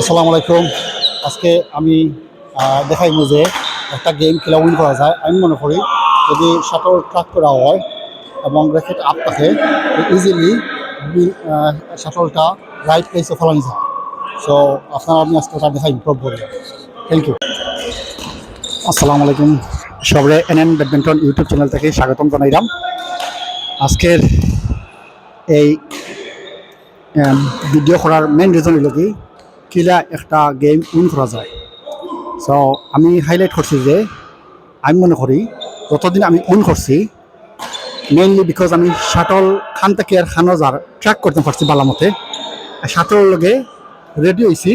আসসালামু আলাইকুম। আজকে আমি দেখাইবো যে একটা গেম খেলা উইন করা যায়। আমি মনে করি যদি শাটল ট্রাক করা হয় এবং র্যাকেট আপ থাকে ইজিলি শাটলটা রাইট প্লেসে ফেলানো যায়। সো আপনারা আমি আজকে ওটা দেখাই প্রব করি। Thank you. আসসালামু আলাইকুম, সবরে এনএন ব্যাডমিন্টন ইউটিউব চ্যানেল থেকে স্বাগতম জানাইলাম। আজকের এই ভিডিও করার মেইন রিজন হলো কি কিলা একটা গেম উইন করা যায়। সো আমি হাইলাইট করছি যে আমি মনে করি যতদিন আমি উইন করছি মেইনলি বিকজ আমি শাটল খান থেকে আর খানো যার ট্র্যাক করতে পারছি বালামতে, শাটলের লগে রেডি হয়েছি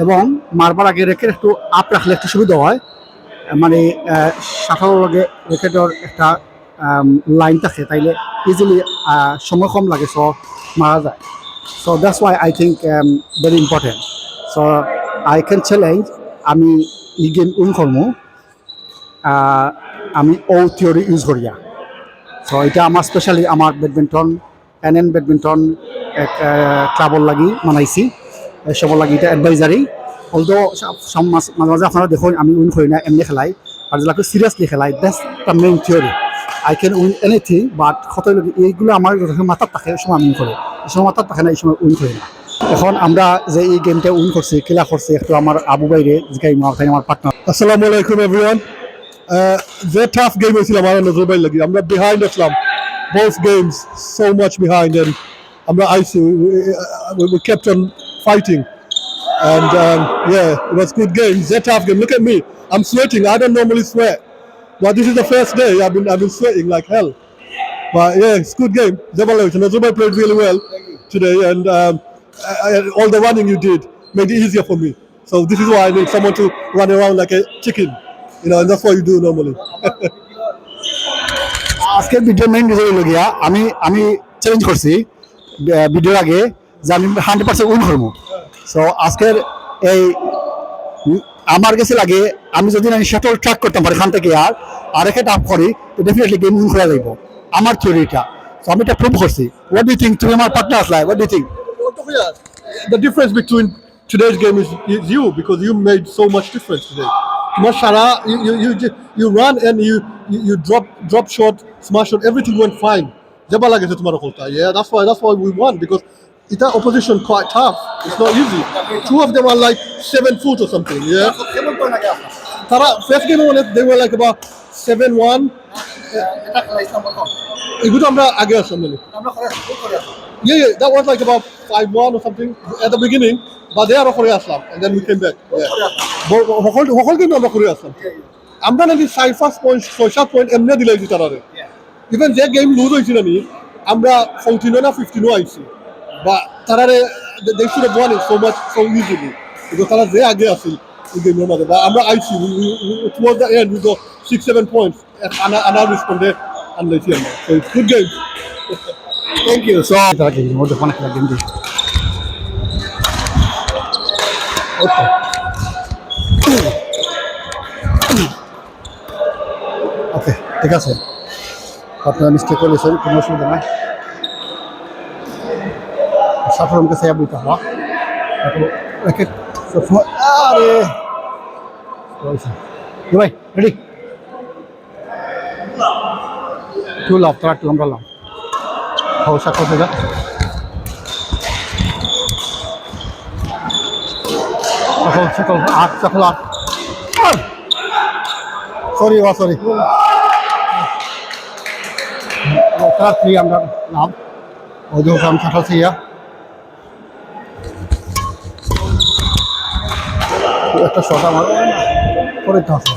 এবং মারবার আগে রেকেট একটু আপ রাখলে একটু সুবিধা হয়। মানে শাটলের লগে রেকেটের একটা লাইন থাকে, তাইলে ইজিলি সময় কম লাগে, সো মারা যায়। So that's why I think very important. So I can challenge আমি এই গেম উইন করবো আমি ও থিওরি ইউজ করিয়া। সো এটা আমার স্পেশালি আমার ব্যাডমিন্টন এনএন ব্যাডমিন্টন এক ক্লাবর লাগি বানাইছি, সবার লাগি এটা অ্যাডভাইজারি। অলদো মাঝে মাঝে আপনারা দেখুন আমি উইন করি না, এমনি খেলাই, আর যেগুলো সিরিয়াসলি খেলাই that's the main theory. I can win anything, but কত এইগুলো আমার মাথার থাকে এই সময় আমি উইন করি, এই সময় মাথার থাকে না এই সময় উইন করি না। এখন আমরা যে এই গেমটা উইন করছি খেলা করছি একটু আমার আবু বাইরে আমার পার্টনার। আসসালামু আলাইকুম এভরিওয়ান। যে টাফ গেম হয়েছিল আমার নজর বাইর লাগি, আমরা behind Aslam both games, so much behind, and আমরা আইসি we kept on fighting, and yeah, it was good game. It's a tough game. Look at me, I'm sweating. I don't normally sweat, but this is the first day I've been sweating like hell. But yeah, it's good game. Zubair played really well today, and all the running you did made it easier for me. So this is why I need someone to run around like a chicken, and that's what you do normally. আজকের video main reason হলো গিয়া আমি challenge করছি ভিডিওর আগে যে আমি 100% win করবো। সো আজকের এই আমার কাছে লাগে আমি যদি আমি শাটল ট্র্যাক করতাম পারি এখান থেকে আর রেকেট আপ করি তো ডেফিনেটলি গেম উইন করা যাইব, আমার থিওরিটা। সো আমি এটা প্রুভ করছি। What do you think? তুমি আমার পার্টনার আসলে, what do you think? The difference between today's game is you, because you made so much difference today. Mashara, you run and you drop shot, smash shot, everything went fine. Yeah, that's why we won, because ita opposition quite tough. It's not easy. Two of them are like 7 foot or something. Yeah. Tara first game they were like about 7-1. Eguto আমরা আগে আসলাম মানে। Yeah, that was like about 5-1 or something at the beginning, but they are for Aslam, and then we came back. Whole game আমরা করে আসলাম। আমরা নাকি 6 point এমনি দিলাই দিতারে। Even যে গেম লুজ হইছিল নি আমরা 14 না 15 আইছি, বা তারারে they should have won it so easily, because তারা যে আগে আছিল এই গেমের মধ্যে, বা আমরা আইছি towards the end we got 6-7 points and I responded and let you know. So it's good game. Thank you. So মধ্যে ফোন একটা গেম দিই। ওকে ঠিক আছে, আপনারা মিস্টেক করেছেন, কোনো অসুবিধা নাই। সাফর আমাকে সাহেব দিতে হওয়া র্যাকেট সবসময়। আরে ভাই রেডি, টু লাভ তারা টু আমরা লাভ সাক্ষর থেকে সকল আট সকল আট সরি তারা থ্রি আমরা নাম ওই যে আমি সকল সিয়া একটা শট আমার করে তো আছে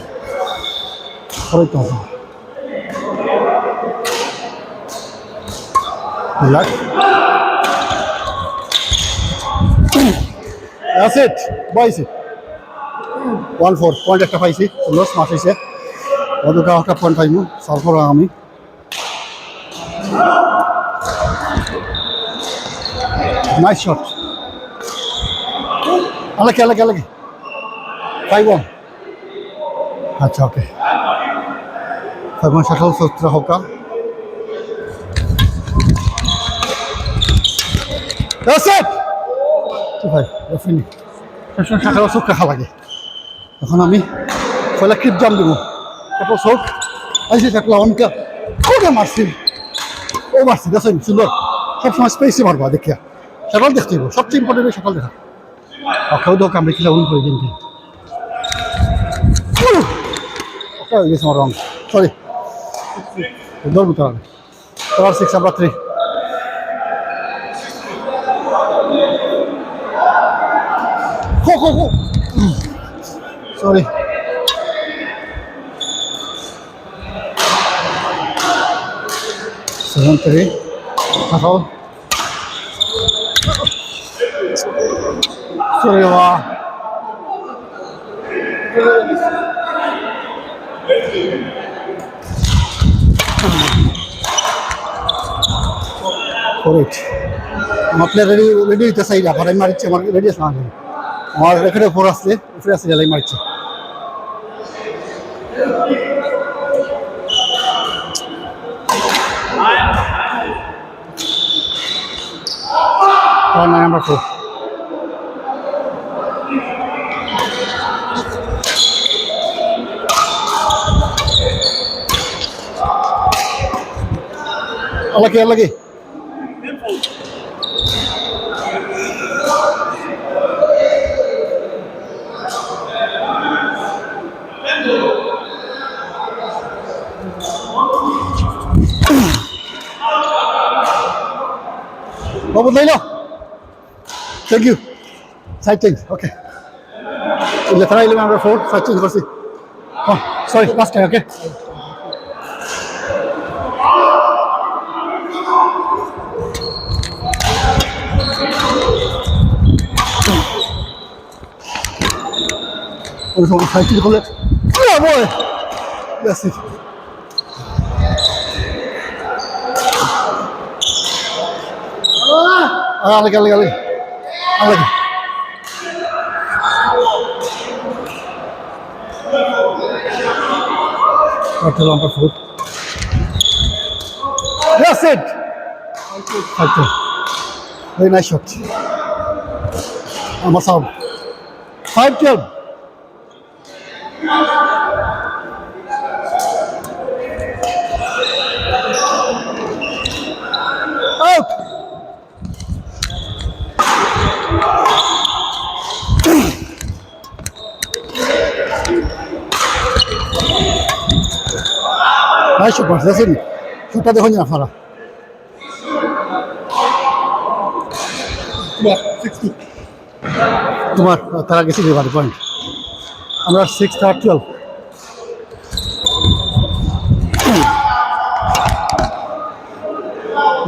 That's it, boys. 1-4 পয়েন্ট একটা পাইছি, লস মাস হয়েছে ওদেরকে একটা পয়েন্ট পাইবো সলভ করো আমি। নাইস শট, আলাকে 5-1। আচ্ছা ওকে, 5-1 শাটল সূত্র হোক। That's it. 2-5. Referee. সবসময় শাখারও চোখ রাখা লাগে। এখন আমি পয়লা ক্রিপ জাম দেবো, তারপর চোখ আইসি থাকলো অনেকে করে মারছি, ও মারছি দেখছেন সুন্দর। সবসময় স্পেসে মারবা দেখিয়া, সেটাও দেখতে হইব। সবচেয়ে ইম্পর্টেন্ট সকাল দেখা। কেউ দোক আমি খেলে উন করে কিন্তু হয়ে গেছে আমার রং, সরি ধরবো তো আমি। তোমার 6 আমরা 3। Sorry. Seven three. Tackle. Sorry, wah. Correct. আমার প্লেয়ার রেডি হইতে চাই না, ভাড়াই মারিচ্ছে আমার রেডি আছে না। আমার এখানে ফোর আসছে, উপরে আসছে জ্বালাই মারছে। নাম্বার 4। আল্লাহ বাবু লাইলো, thank you. Side change, okay. Left 11 number 4 side change করছি। Sorry last time, okay. Side change করলে বয় দেখছি। আলাগে number 4. That's it. Okay. Very nice shot. Almost out. 5-12. Out. Nice shot, boss. That's it. Shotটা দেখুন না আপনারা। তোমার তারা গেছে বাড়ি পয়েন্ট। আমরা 6-12।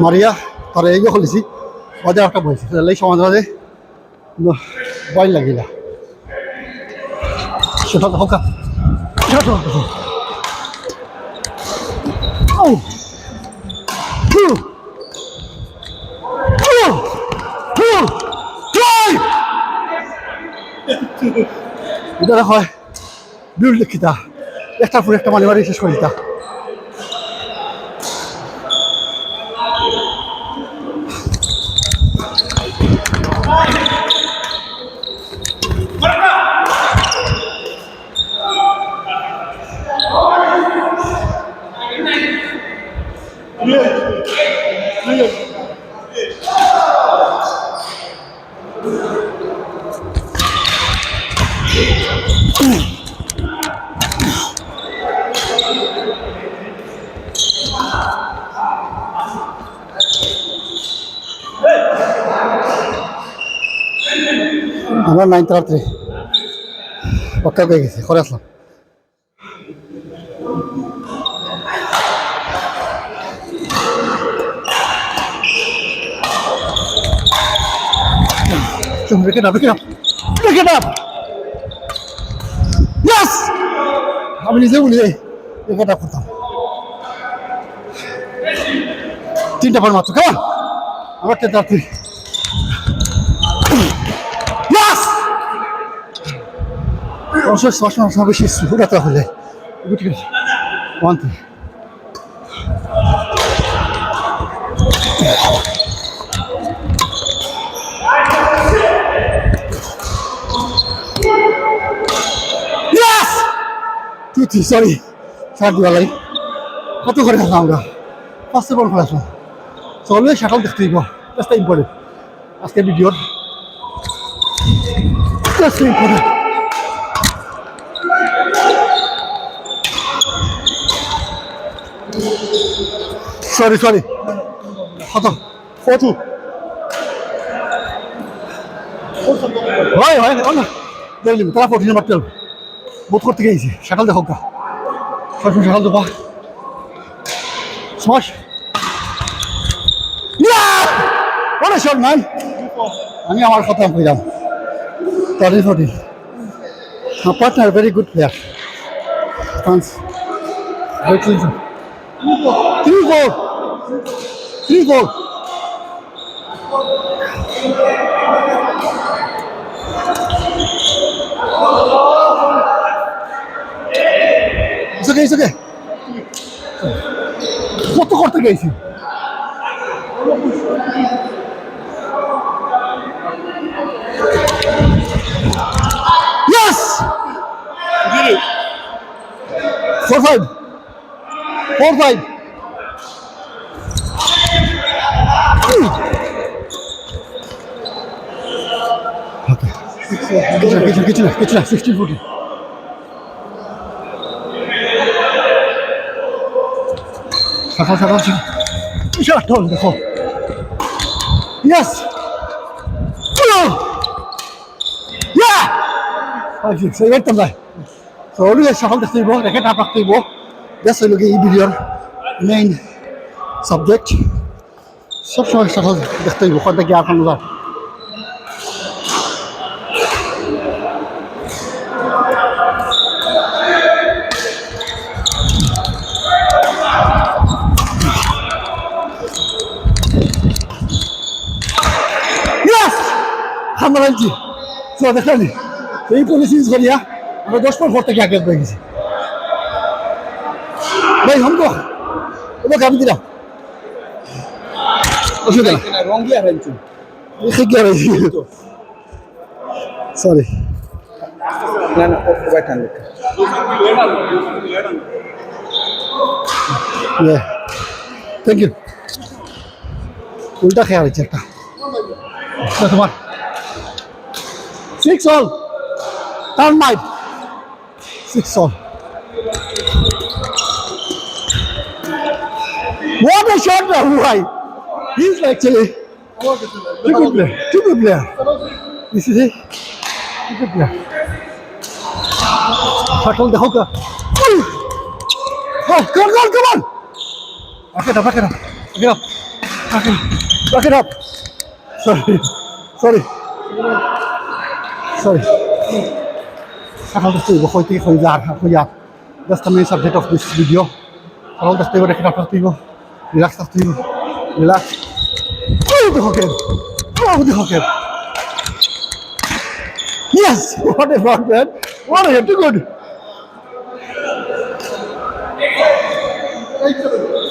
মারিয়া তারা এই খুলেছি, ওদের একটা বইছে এই সমাজ বাজে বয় লাগিলা সেটা তো হোকা। এটা হয় বিউল লিখিতা একটার পর একটা মারি শেষ করে দিতা। আমরা 9th রাত্রে পক্কা পেয়ে গেছি, করে আসলাম। Break it up. Yes! আমি নিজে বলি ব্রেক এটা করতাম। 3টা বল মাত্র, কেমন আমার 10th রাত্রে। সবসময় বেশি ঘুরাতে হলে ঠিক আছে। 1-3 1-3 2-3 সরি শার্ট দিওয়ালাই কত করে খেলাম আমরা ফার্স্টে বল খেলাম চলবে শাটল দেখতে দিব দ্যাটস ইম্পর্টেন্ট আজকে ভিডিওর দ্যাটস ইম্পর্টেন্ট সরি কত 4-2 হয় না দেখলি তারা 14 মারতে হবে বোধ করতে গিয়েছি শাটল দেখো গা সবসময় শাটল দেবা smash What a shot, man! আমি আমার কথা কইলাম 30-40 my partner very good player thanks very clean 3-4 It's okay কত করতে গেছি Yes! Did it. 4-5. 4-5. Okay. Get you 16-14. Shut দেখো Yes! Yeah! So এরকম যায় তো অলওয়েজ সকাল দেখতে দিব রেখে টাপ রাখতে দিব দ্যাটস হইল এই ভিডিওর মেইন সাবজেক্ট সবসময় সকাল দেখতে দিব ওখান থেকে আর কোনো যায় আমরা বলছি তো দেখলেন এই পলিসি ইউজ করিয়া আমরা 10 পর থেকে আগে হয়ে গেছি ভাই हमको ওকে আমি দিলাম অসুবিধা না রং দিয়ে আরেঞ্জু দেখে কি আর সরি না wait on Yeah. Thank you. উল্টা খেয়াল হচ্ছে একটা তোমার 6 all. Turn might. 6 all. What a shot, Rahul! He's actually too good player. This is it. Too good player. Shuttle the hooker. Oh, come on! Back it up. Sorry. Sakal das tuyo, hoy tiyo hoy. That's the main subject of this video. Sakal das tuyo, rekit up tuyo. Relax das tuyo. Relax. Oh, the hocker. Yes, what a shot, man. What a hit, too good.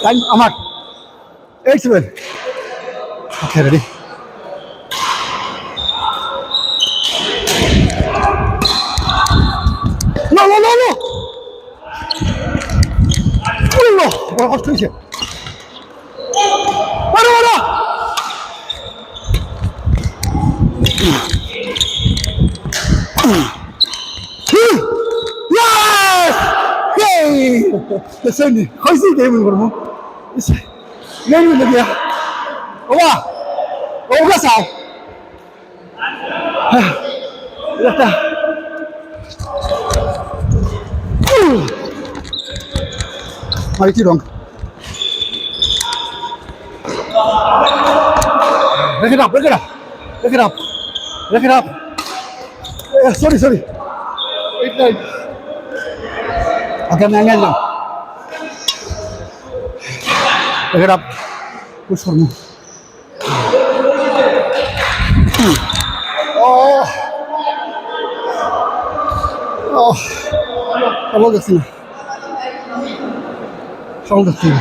Time, Amar. 8-7. Okay, ready. No! What is it? Para! Yes! Hey! Listen, how is the game going on? It's game in the game. Oga sao? Lata. Mari ti wrong. Break it up. Sorry. 8-9. Okay, I'm now. Break it up. Push for me. Follow the thing. Shoulder thing.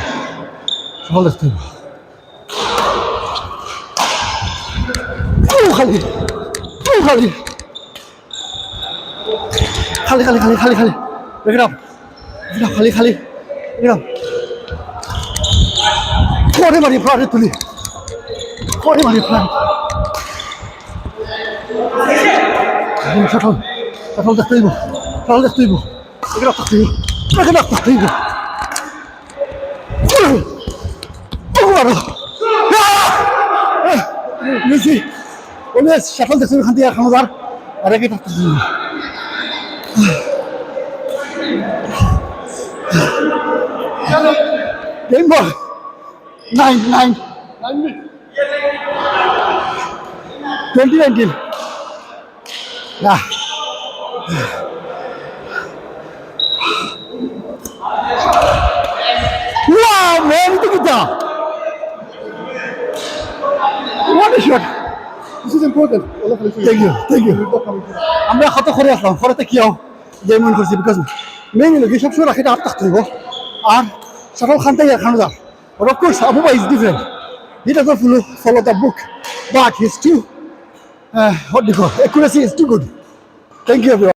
Khalid. Break it up. খালি খালি এরকম করে মারি ফ্লাটে তুলি করে মারি flat shuttle shuttle দেখতে হইব শাটল দেখতে হইব এগুলো থাকতে হইব এগুলো থাকতে হইব মেসি ওলে শাটল দেখতে এখান থেকে এখনো যার আর একে থাকতে হইব Game ball. 9. 2019. Yeah. Wow, man, look at that. What a shot. This is important. Thank you. আমরা কত করে আসলাম পরেতে কি হও গেম উইন করছি বিকজ মেইনলি লোকে সবসময় রাখে আপ থাকতে হইব আর শাটল খান থেকে খানো যা but of course Abuba is different. He doesn't follow the book but he's too what do you call accuracy is too good. Thank you everyone.